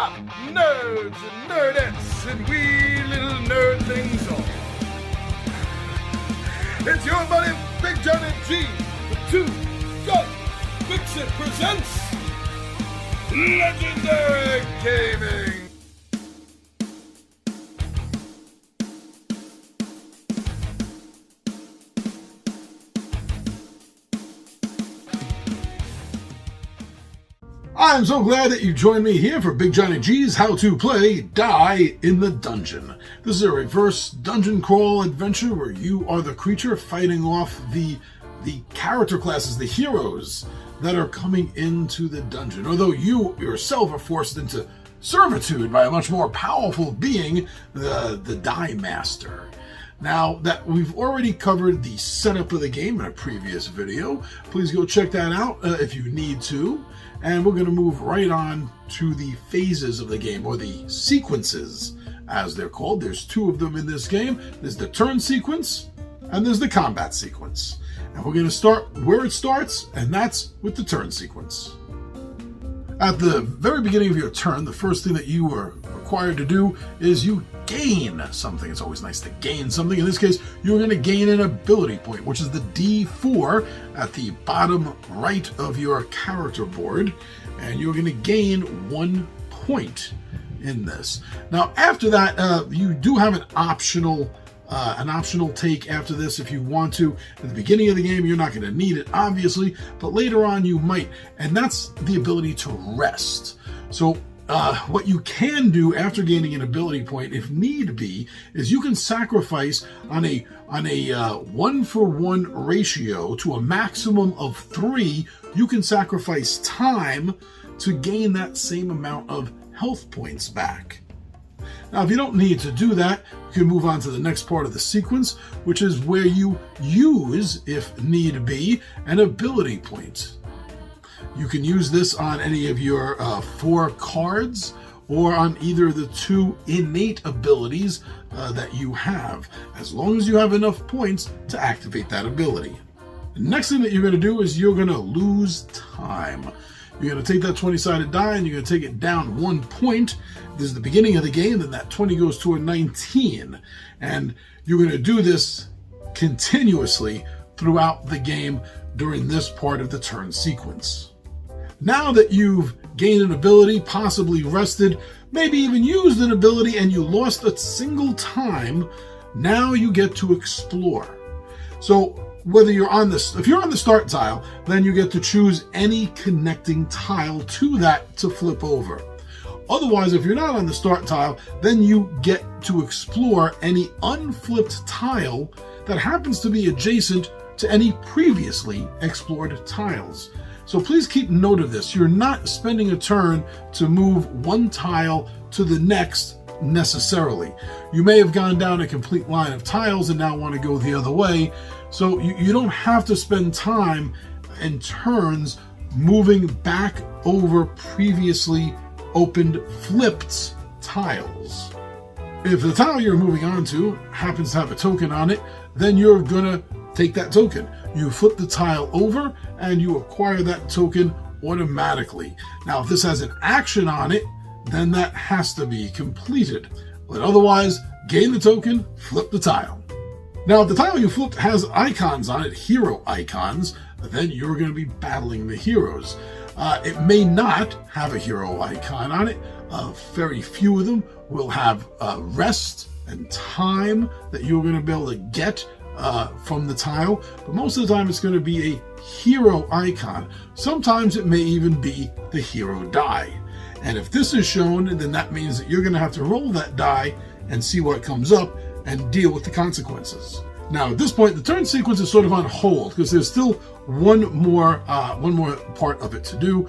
up, nerds and nerdettes and wee little nerdlings all? It's your buddy Big Johnny G, the Two Gun Fix-It presents Legendary Gaming. I'm so glad that you joined me here for Big Johnny G's How to Play Die in the Dungeon. This is a reverse dungeon crawl adventure where you are the creature fighting off the character classes, the heroes that are coming into the dungeon. Although you yourself are forced into servitude by a much more powerful being, the Die Master. Now that we've already covered the setup of the game in a previous video, please go check that out if you need to. And we're going to move right on to the phases of the game, or the sequences, as they're called. There's two of them in this game. There's the turn sequence, and there's the combat sequence. And we're going to start where it starts, and that's with the turn sequence. At the very beginning of your turn, the first thing that you are required to do is you gain something. It's always nice to gain something. In this case, you're going to gain an ability point, which is the D4 at the bottom right of your character board, and you're going to gain 1 point in this. Now, after that, you do have an optional take after this if you want to. At the beginning of the game, you're not going to need it, obviously, but later on you might, and that's the ability to rest. So what you can do after gaining an ability point, if need be, is you can sacrifice on a 1-for-1 ratio to a maximum of 3. You can sacrifice time to gain that same amount of health points back. Now, if you don't need to do that, you can move on to the next part of the sequence, which is where you use, if need be, an ability point. You can use this on any of your 4 cards, or on either of the 2 innate abilities that you have, as long as you have enough points to activate that ability. The next thing that you're going to do is you're going to lose time. You're going to take that 20-sided die and you're going to take it down 1 point. This is the beginning of the game, then that 20 goes to a 19. And you're going to do this continuously throughout the game during this part of the turn sequence. Now that you've gained an ability, possibly rested, maybe even used an ability, and you lost a single time, now you get to explore. So whether you're on this, if you're on the start tile, then you get to choose any connecting tile to that to flip over. Otherwise, if you're not on the start tile, then you get to explore any unflipped tile that happens to be adjacent to any previously explored tiles. So please keep note of this. You're not spending a turn to move one tile to the next necessarily. You may have gone down a complete line of tiles and now want to go the other way. So you don't have to spend time and turns moving back over previously opened flipped tiles. If the tile you're moving on to happens to have a token on it, then you're gonna take that token. You flip the tile over and you acquire that token automatically. Now, if this has an action on it, then that has to be completed. But otherwise, gain the token, flip the tile. Now, if the tile you flipped has icons on it, hero icons, then you're going to be battling the heroes. It may not have a hero icon on it. Very few of them will have rest and time that you're going to be able to get from the tile, but most of the time it's going to be a hero icon. Sometimes it may even be the hero die. And if this is shown, then that means that you're going to have to roll that die and see what comes up and deal with the consequences. Now, at this point, the turn sequence is sort of on hold because there's still one more part of it to do.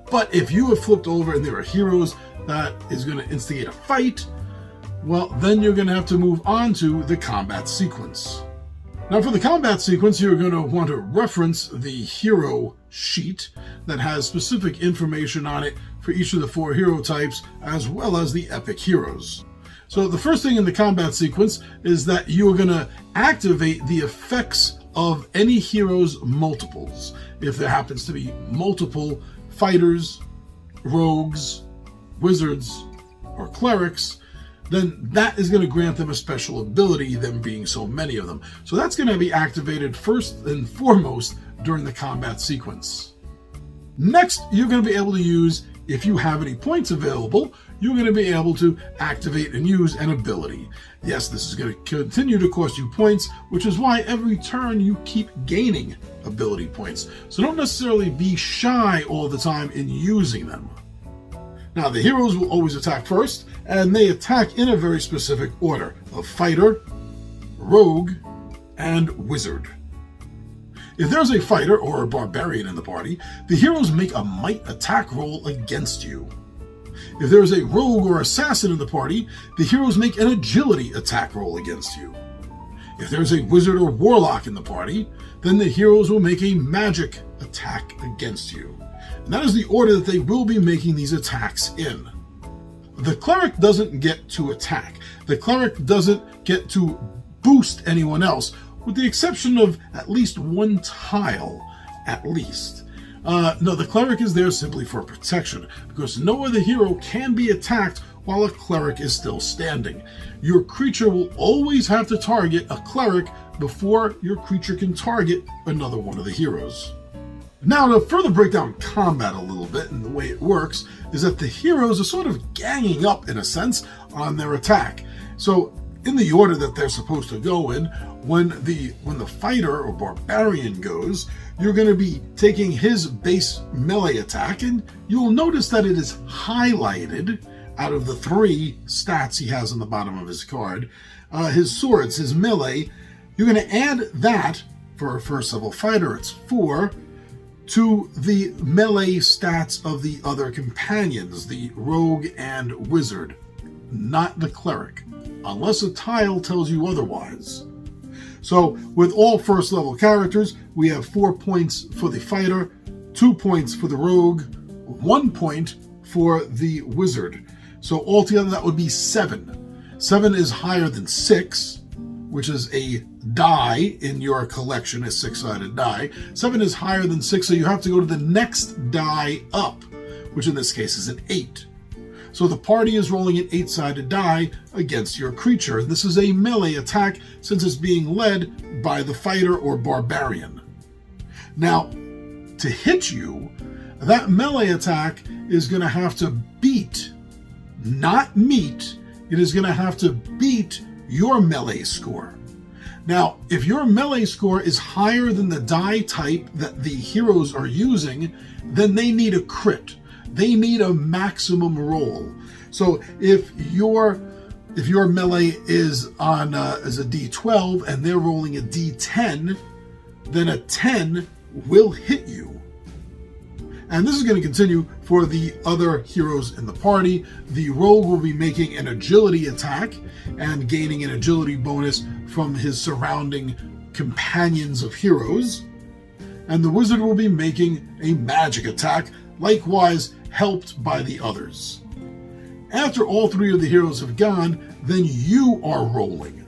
But if you have flipped over and there are heroes that is going to instigate a fight, well, then you're going to have to move on to the combat sequence. Now, for the combat sequence, you're going to want to reference the hero sheet that has specific information on it for each of the 4 hero types, as well as the epic heroes. So the first thing in the combat sequence is that you're going to activate the effects of any hero's multiples. If there happens to be multiple fighters, rogues, wizards, or clerics, then that is going to grant them a special ability, them being so many of them. So that's going to be activated first and foremost during the combat sequence. Next, you're going to be able to use, if you have any points available, you're going to be able to activate and use an ability. Yes, this is going to continue to cost you points, which is why every turn you keep gaining ability points. So don't necessarily be shy all the time in using them. Now, the heroes will always attack first, and they attack in a very specific order of fighter, rogue, and wizard. If there's a fighter or a barbarian in the party, the heroes make a might attack roll against you. If there's a rogue or assassin in the party, the heroes make an agility attack roll against you. If there's a wizard or warlock in the party, then the heroes will make a magic attack against you. And that is the order that they will be making these attacks in. The cleric doesn't get to attack. The cleric doesn't get to boost anyone else, with the exception of at least one tile, at least. No, the cleric is there simply for protection, because no other hero can be attacked while a cleric is still standing. Your creature will always have to target a cleric before your creature can target another one of the heroes. Now, to further break down combat a little bit, and the way it works is that the heroes are sort of ganging up, in a sense, on their attack. So, in the order that they're supposed to go in, when the fighter or barbarian goes, you're going to be taking his base melee attack, and you'll notice that it is highlighted out of the 3 stats he has on the bottom of his card. His swords, his melee, you're going to add that, for a first level fighter, it's 4, to the melee stats of the other companions, the rogue and wizard, not the cleric, unless a tile tells you otherwise. So with all first level characters, we have 4 points for the fighter, 2 points for the rogue, 1 point for the wizard. So altogether that would be 7. 7 is higher than 6, which is a die in your collection, a 6-sided die. 7 is higher than 6, so you have to go to the next die up, which in this case is an 8. So the party is rolling an 8-sided die against your creature. And this is a melee attack since it's being led by the fighter or barbarian. Now, to hit you, that melee attack is going to have to beat, not meet, it is going to have to beat your melee score. Now, if your melee score is higher than the die type that the heroes are using, then they need a crit. They need a maximum roll. So if your melee is on as a D12 and they're rolling a D10, then a 10 will hit you. And this is going to continue for the other heroes in the party. The rogue will be making an agility attack and gaining an agility bonus from his surrounding companions of heroes. And the wizard will be making a magic attack, likewise helped by the others. After all 3 of the heroes have gone, then you are rolling.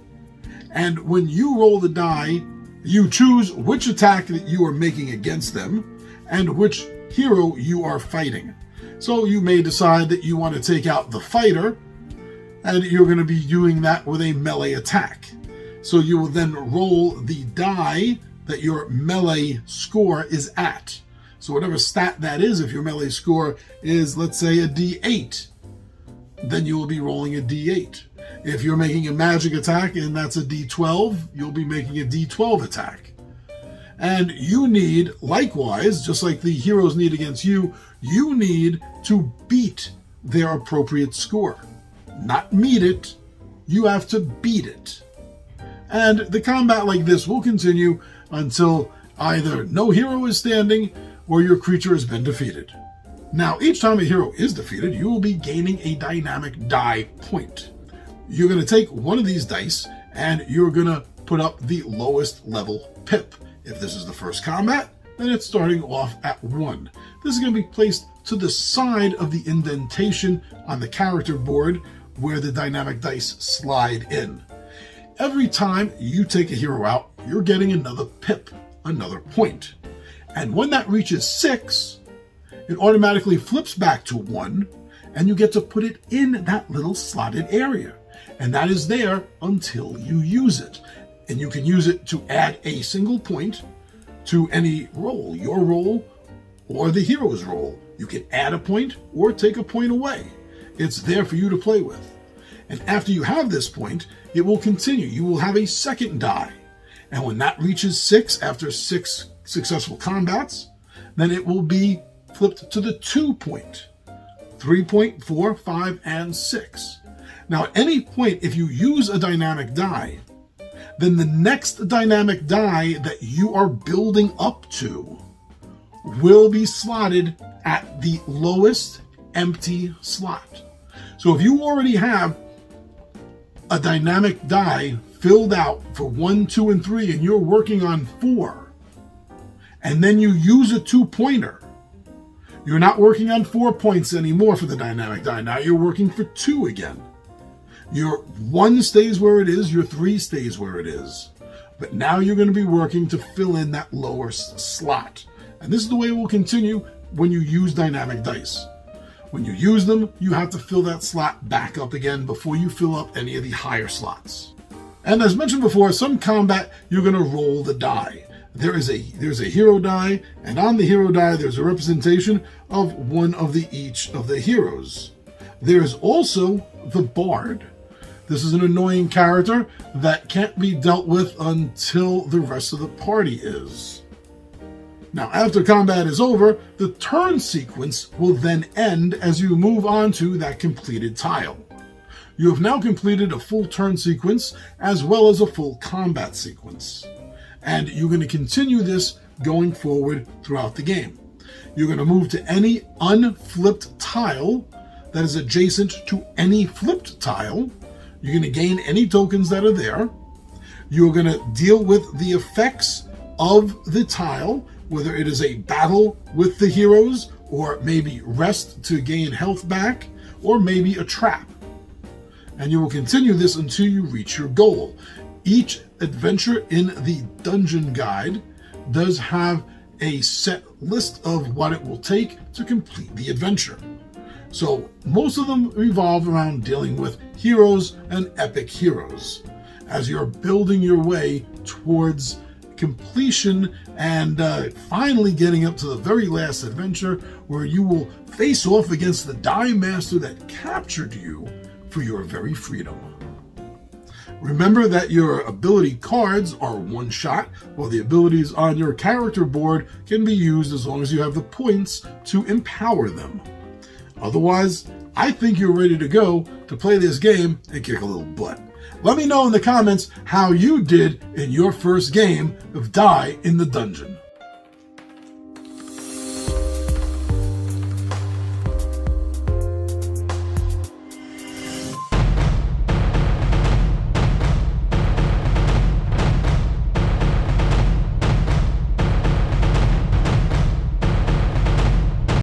And when you roll the die, you choose which attack that you are making against them and which hero you are fighting. So you may decide that you want to take out the fighter, and you're going to be doing that with a melee attack. So you will then roll the die that your melee score is at. So whatever stat that is, if your melee score is, let's say, a D8, then you will be rolling a D8. If you're making a magic attack and that's a D12, you'll be making a D12 attack. And you need, likewise, just like the heroes need against you, you need to beat their appropriate score. Not meet it, you have to beat it. And the combat like this will continue until either no hero is standing or your creature has been defeated. Now, each time a hero is defeated, you will be gaining a dynamic die point. You're going to take one of these dice and you're going to put up the lowest level pip. If this is the first combat, then it's starting off at 1. This is going to be placed to the side of the indentation on the character board where the dynamic dice slide in. Every time you take a hero out, you're getting another pip, another point. And when that reaches 6, it automatically flips back to 1, and you get to put it in that little slotted area. And that is there until you use it. And you can use it to add a single point to any roll, your roll or the hero's roll. You can add a point or take a point away. It's there for you to play with. And after you have this point, it will continue. You will have a second die. And when that reaches 6 after 6 successful combats, then it will be flipped to the 2 point, 3 point, 4, 5, and 6. Now, at any point, if you use a dynamic die, then the next dynamic die that you are building up to will be slotted at the lowest empty slot. So if you already have a dynamic die filled out for 1, 2, and 3, and you're working on 4, and then you use a 2-pointer, you're not working on 4 points anymore for the dynamic die. Now you're working for 2 again. Your 1 stays where it is, your 3 stays where it is. But now you're going to be working to fill in that lower slot. And this is the way it will continue when you use dynamic dice. When you use them, you have to fill that slot back up again before you fill up any of the higher slots. And as mentioned before, some combat, you're going to roll the die. There's a hero die, and on the hero die, there's a representation of one of each of the heroes. There's also the Bard. This is an annoying character that can't be dealt with until the rest of the party is. Now, after combat is over, the turn sequence will then end as you move on to that completed tile. You have now completed a full turn sequence as well as a full combat sequence. And you're going to continue this going forward throughout the game. You're going to move to any unflipped tile that is adjacent to any flipped tile. You're going to gain any tokens that are there. You're going to deal with the effects of the tile, whether it is a battle with the heroes, or maybe rest to gain health back, or maybe a trap. And you will continue this until you reach your goal. Each adventure in the dungeon guide does have a set list of what it will take to complete the adventure. So most of them revolve around dealing with heroes and epic heroes as you're building your way towards completion and finally getting up to the very last adventure, where you will face off against the Die Master that captured you for your very freedom. Remember that your ability cards are one shot, while the abilities on your character board can be used as long as you have the points to empower them. Otherwise, I think you're ready to go to play this game and kick a little butt. Let me know in the comments how you did in your first game of Die in the Dungeon.